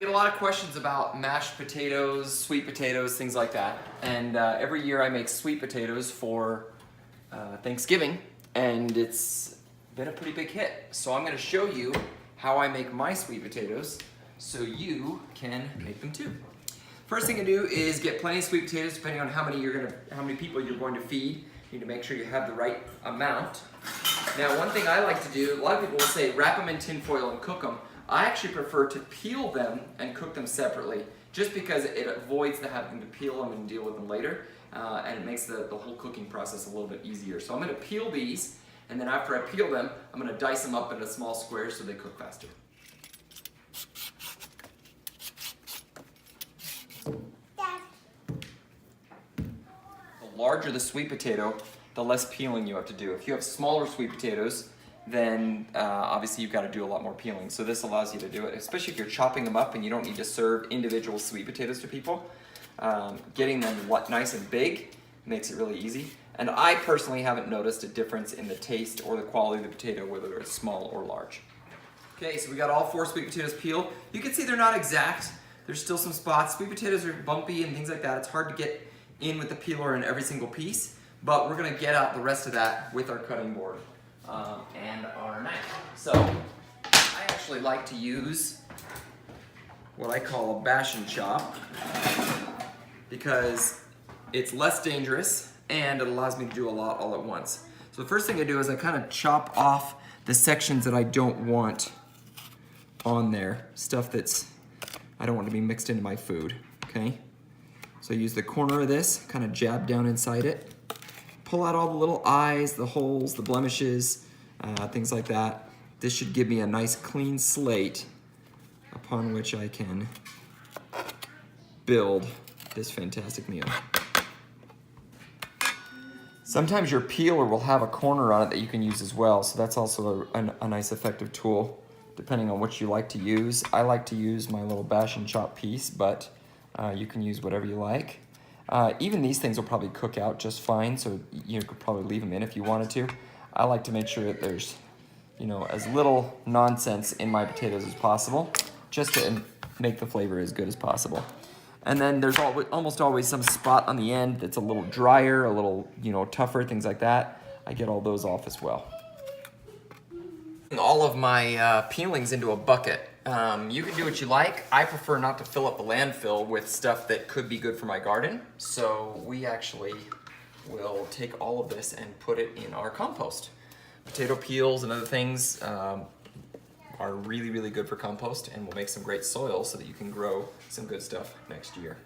I get a lot of questions about mashed potatoes, sweet potatoes, things like that. And every year I make sweet potatoes for Thanksgiving, and it's been a pretty big hit. So I'm gonna show you how I make my sweet potatoes so you can make them too. First thing to do is get plenty of sweet potatoes, depending on how many people you're going to feed. You need to make sure you have the right amount. Now, one thing I like to do, a lot of people will say wrap them in tin foil and cook them. I actually prefer to peel them and cook them separately, just because it avoids the having to peel them and deal with them later, and it makes the whole cooking process a little bit easier. So I'm going to peel these, and then after I peel them, I'm going to dice them up into small squares so they cook faster. The larger the sweet potato, the less peeling you have to do. If you have smaller sweet potatoes, then obviously you've got to do a lot more peeling. So this allows you to do it, especially if you're chopping them up and you don't need to serve individual sweet potatoes to people. Getting them nice and big makes it really easy. And I personally haven't noticed a difference in the taste or the quality of the potato, whether it's small or large. Okay, so we got all 4 sweet potatoes peeled. You can see they're not exact. There's still some spots. Sweet potatoes are bumpy and things like that. It's hard to get in with the peeler in every single piece, but we're gonna get out the rest of that with our cutting board and our knife. So I actually like to use what I call a bash and chop because it's less dangerous and it allows me to do a lot all at once. So the first thing I do is I kind of chop off the sections that I don't want on there, stuff that's I don't want to be mixed into my food, okay? So I use the corner of this, kind of jab down inside it, pull out all the little eyes, the holes, the blemishes, things like that. This should give me a nice clean slate upon which I can build this fantastic meal. Sometimes your peeler will have a corner on it that you can use as well, so that's also a nice effective tool, depending on what you like to use. I like to use my little bash and chop piece, but you can use whatever you like. Even these things will probably cook out just fine, so you could probably leave them in if you wanted to. I like to make sure that there's, as little nonsense in my potatoes as possible, just to make the flavor as good as possible. And then there's almost always some spot on the end that's a little drier, a little, tougher, things like that. I get all those off as well. All of my peelings into a bucket. You can do what you like. I prefer not to fill up the landfill with stuff that could be good for my garden. So we actually will take all of this and put it in our compost. Potato peels and other things are really, really good for compost and will make some great soil so that you can grow some good stuff next year.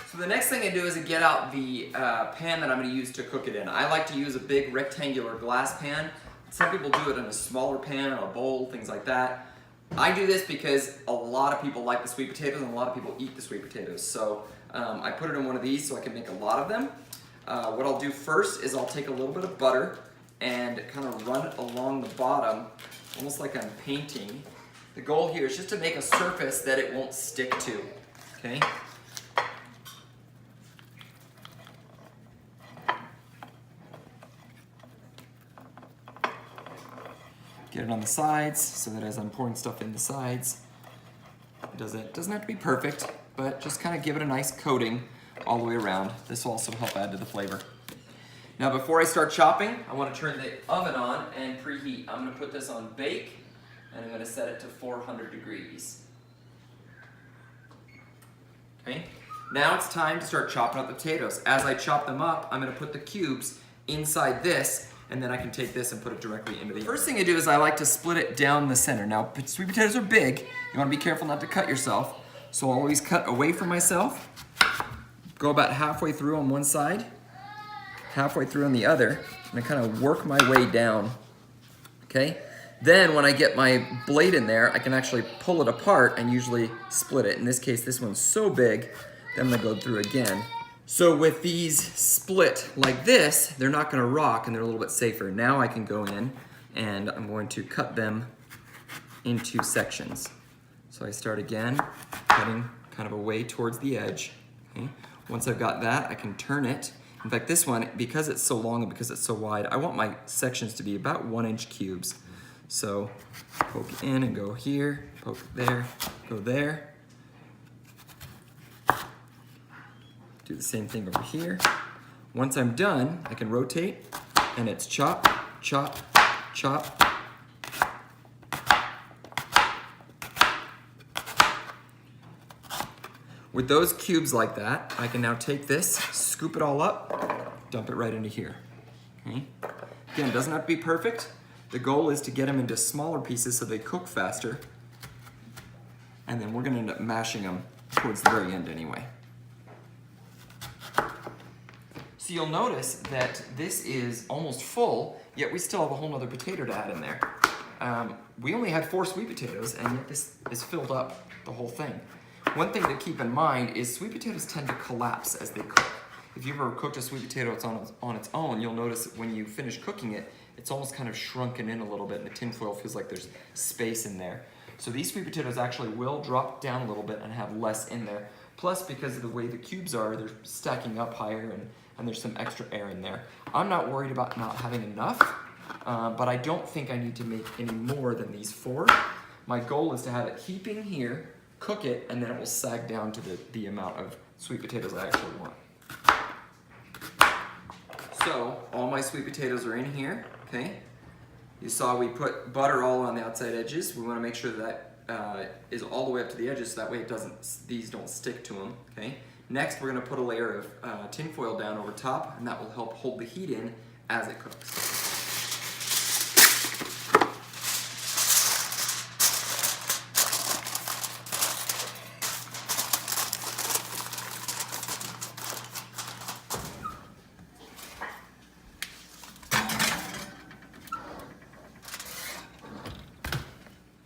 So the next thing I do is I get out the pan that I'm going to use to cook it in. I like to use a big rectangular glass pan. Some people do it in a smaller pan or a bowl, things like that. I do this because a lot of people like the sweet potatoes and a lot of people eat the sweet potatoes. So I put it in one of these so I can make a lot of them. What I'll do first is I'll take a little bit of butter and kind of run it along the bottom, almost like I'm painting. The goal here is just to make a surface that it won't stick to, okay? Get it on the sides so that as I'm pouring stuff in the sides, it doesn't have to be perfect, but just kind of give it a nice coating all the way around. This will also help add to the flavor. Now before I start chopping, I want to turn the oven on and preheat. I'm going to put this on bake and I'm going to set it to 400 degrees. Okay, now it's time to start chopping up the potatoes. As I chop them up, I'm going to put the cubes inside this, and then I can take this and put it directly into the oven. First thing I do is I like to split it down the center. Now, sweet potatoes are big. You want to be careful not to cut yourself. So I'll always cut away from myself, go about halfway through on one side, halfway through on the other, and I kind of work my way down, okay? Then when I get my blade in there, I can actually pull it apart and usually split it. In this case, this one's so big that I'm gonna go through again. So with these split like this, they're not gonna rock and they're a little bit safer. Now I can go in and I'm going to cut them into sections. So I start again, cutting kind of away towards the edge. Okay? Once I've got that, I can turn it. In fact, this one, because it's so long and because it's so wide, I want my sections to be about 1-inch cubes. So poke in and go here, poke there, go there, Do the same thing over here. Once I'm done, I can rotate, and it's chop, chop, chop. With those cubes like that, I can now take this, scoop it all up, dump it right into here. Okay? Again, it doesn't have to be perfect. The goal is to get them into smaller pieces so they cook faster. And then we're gonna end up mashing them towards the very end anyway. So you'll notice that this is almost full, yet we still have a whole nother potato to add in there. We only had 4 sweet potatoes, and yet this is filled up the whole thing. One thing to keep in mind is sweet potatoes tend to collapse as they cook. If you've ever cooked a sweet potato on its own, you'll notice that when you finish cooking it, it's almost kind of shrunken in a little bit, and the tin foil feels like there's space in there. So these sweet potatoes actually will drop down a little bit and have less in there. Plus, because of the way the cubes are, they're stacking up higher, and there's some extra air in there. I'm not worried about not having enough, but I don't think I need to make any more than these 4. My goal is to have it heaping here, cook it, and then it will sag down to the amount of sweet potatoes I actually want. So, all my sweet potatoes are in here, okay? You saw we put butter all on the outside edges. We want to make sure that is all the way up to the edges so that way these don't stick to them, okay? Next, we're going to put a layer of tin foil down over top, and that will help hold the heat in as it cooks.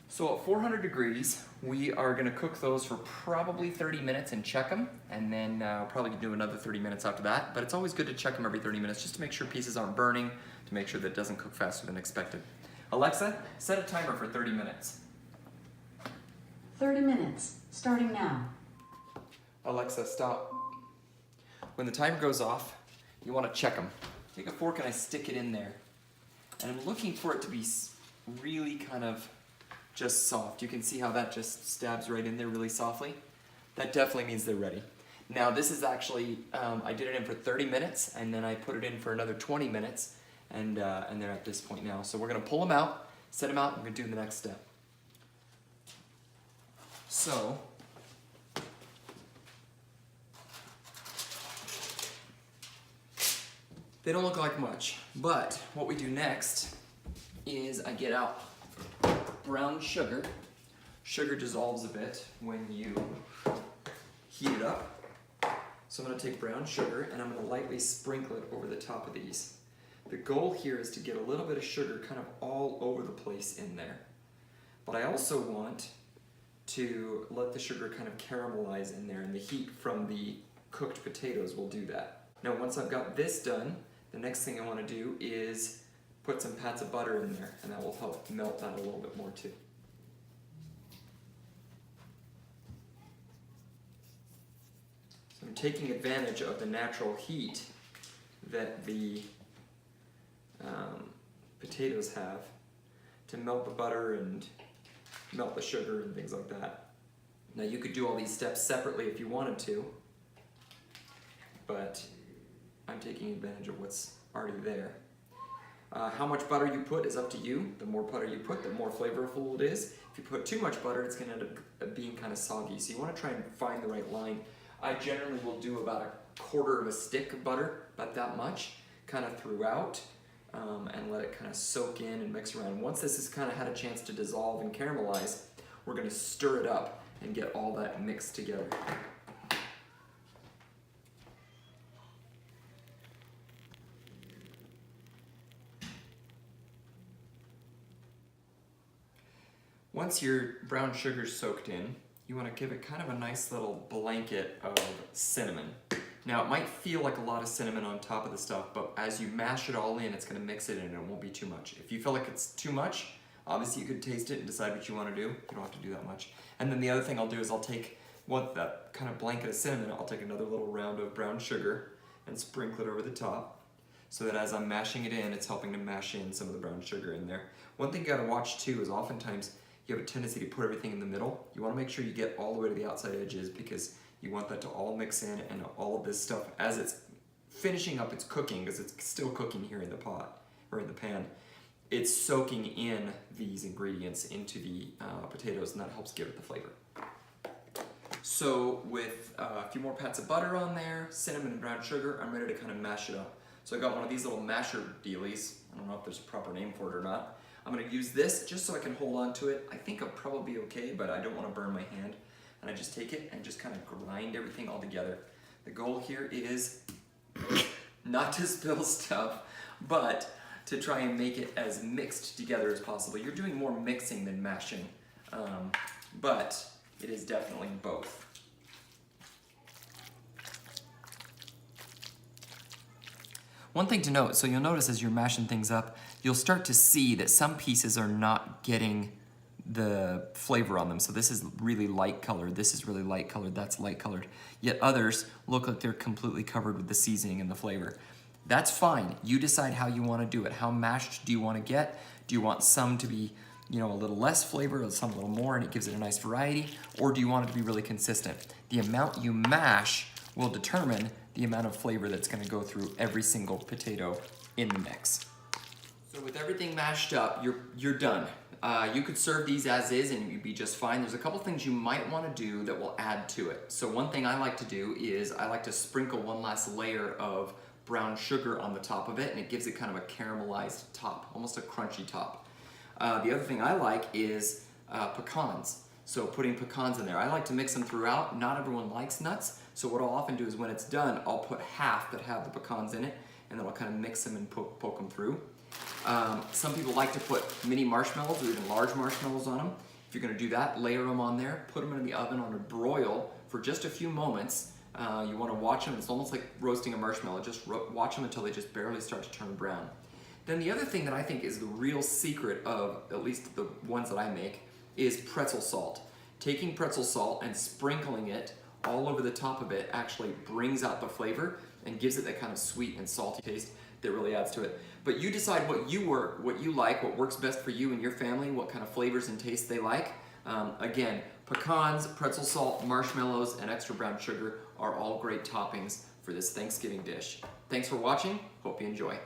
So at 400 degrees, we are gonna cook those for probably 30 minutes and check them, and then probably do another 30 minutes after that. But it's always good to check them every 30 minutes just to make sure pieces aren't burning, to make sure that it doesn't cook faster than expected. Alexa, set a timer for 30 minutes. 30 minutes, starting now. Alexa, stop. When the timer goes off, you wanna check them. Take a fork and I stick it in there. And I'm looking for it to be really kind of just soft. You can see how that just stabs right in there really softly. That definitely means they're ready. Now this is actually, I did it in for 30 minutes and then I put it in for another 20 minutes and they're at this point now. So we're gonna pull them out, set them out, and we're gonna do the next step. So, they don't look like much, but what we do next is I get out brown sugar. Sugar dissolves a bit when you heat it up. So I'm going to take brown sugar and I'm going to lightly sprinkle it over the top of these. The goal here is to get a little bit of sugar kind of all over the place in there. But I also want to let the sugar kind of caramelize in there, and the heat from the cooked potatoes will do that. Now once I've got this done, the next thing I want to do is put some pats of butter in there, and that will help melt that a little bit more too. So I'm taking advantage of the natural heat that the potatoes have to melt the butter and melt the sugar and things like that. Now you could do all these steps separately if you wanted to, but I'm taking advantage of what's already there. How much butter you put is up to you. The more butter you put, the more flavorful it is. If you put too much butter, it's gonna end up being kind of soggy. So you wanna try and find the right line. I generally will do about 1/4 of a stick of butter, about that much, kind of throughout, and let it kind of soak in and mix around. Once this has kind of had a chance to dissolve and caramelize, we're gonna stir it up and get all that mixed together. Once your brown sugar's soaked in, you want to give it kind of a nice little blanket of cinnamon. Now it might feel like a lot of cinnamon on top of the stuff, but as you mash it all in, it's going to mix it in and it won't be too much. If you feel like it's too much, obviously you could taste it and decide what you want to do. You don't have to do that much. And then the other thing I'll do is I'll take that kind of blanket of cinnamon, I'll take another little round of brown sugar and sprinkle it over the top, so that as I'm mashing it in, it's helping to mash in some of the brown sugar in there. One thing you gotta watch too is oftentimes you have a tendency to put everything in the middle. You wanna make sure you get all the way to the outside edges, because You want that to all mix in, and all of this stuff as it's finishing up its cooking, because it's still cooking here in the pot or in the pan, it's soaking in these ingredients into the potatoes, and that helps give it the flavor. So with a few more pats of butter on there, cinnamon and brown sugar, I'm ready to kind of mash it up. So I got one of these little masher dealies. I don't know if there's a proper name for it or not. I'm gonna use this just so I can hold on to it. I think I'll probably be okay, but I don't wanna burn my hand. And I just take it and just kind of grind everything all together. The goal here is not to spill stuff, but to try and make it as mixed together as possible. You're doing more mixing than mashing, but it is definitely both. One thing to note, so you'll notice as you're mashing things up, you'll start to see that some pieces are not getting the flavor on them. So this is really light colored, this is really light colored, that's light colored. Yet others look like they're completely covered with the seasoning and the flavor. That's fine. You decide how you want to do it. How mashed do you want to get? Do you want some to be, a little less flavor, or some a little more, and it gives it a nice variety? Or do you want it to be really consistent? The amount you mash will determine the amount of flavor that's going to go through every single potato in the mix. So with everything mashed up, you're done. You could serve these as is and you'd be just fine. There's a couple things you might want to do that will add to it. So one thing I like to do is I like to sprinkle one last layer of brown sugar on the top of it, and it gives it kind of a caramelized top, almost a crunchy top. The other thing I like is pecans. So putting pecans in there. I like to mix them throughout. Not everyone likes nuts, so what I'll often do is when it's done, I'll put half that have the pecans in it, and then I'll kind of mix them and poke them through. Some people like to put mini marshmallows or even large marshmallows on them. If you're going to do that, layer them on there, put them in the oven on a broil for just a few moments. You want to watch them. It's almost like roasting a marshmallow. Just watch them until they just barely start to turn brown. Then the other thing that I think is the real secret of, at least the ones that I make, is pretzel salt. Taking pretzel salt and sprinkling it all over the top of it actually brings out the flavor and gives it that kind of sweet and salty taste that really adds to it. But you decide what you like, what works best for you and your family, what kind of flavors and tastes they like. Again, pecans, pretzel salt, marshmallows, and extra brown sugar are all great toppings for this Thanksgiving dish. Thanks for watching. Hope you enjoy.